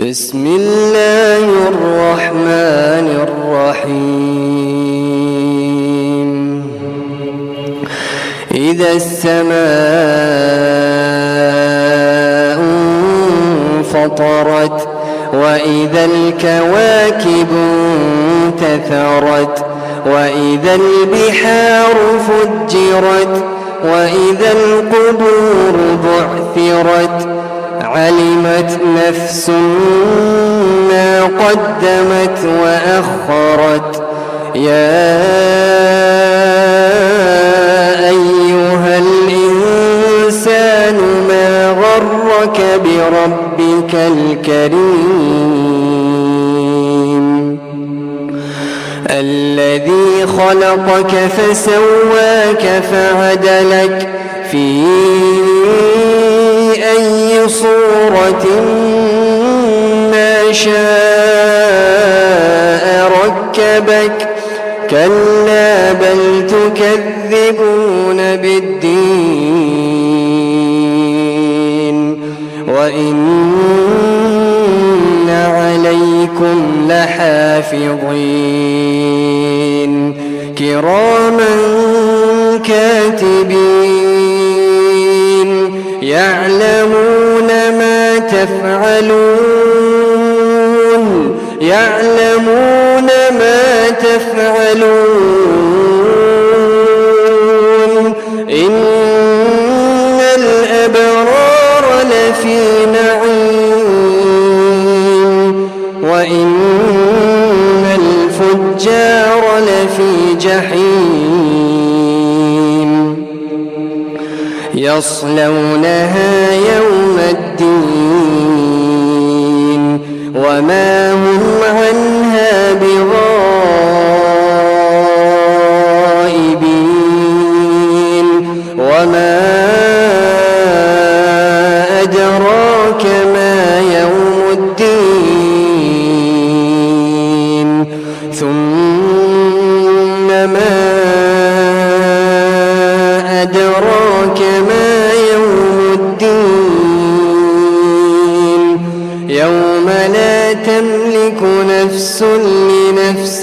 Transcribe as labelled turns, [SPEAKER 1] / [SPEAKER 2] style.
[SPEAKER 1] بسم الله الرحمن الرحيم. إذا السماء انفطرت وإذا الكواكب انتثرت وإذا البحار فجرت وإذا القبور بعثرت علمت نفس ما قدمت وأخرت. يا أيها الإنسان ما غرك بربك الكريم الذي خلقك فسواك فعدلك في أي صورة ما شاء ركبك. كلا بل تكذبون بالدين وإن عليكم لحافظين كراما كاتبين يعلمون ما تفعلون إن الأبرار لفي نعيم وإن الفجار لفي جحيم يصلونها يوم الدين وما هم عنها بغائبين. وما أدراك ما يوم الدين ثم ما أدراك ما يوم الدين يوم لا تملك نفس لنفس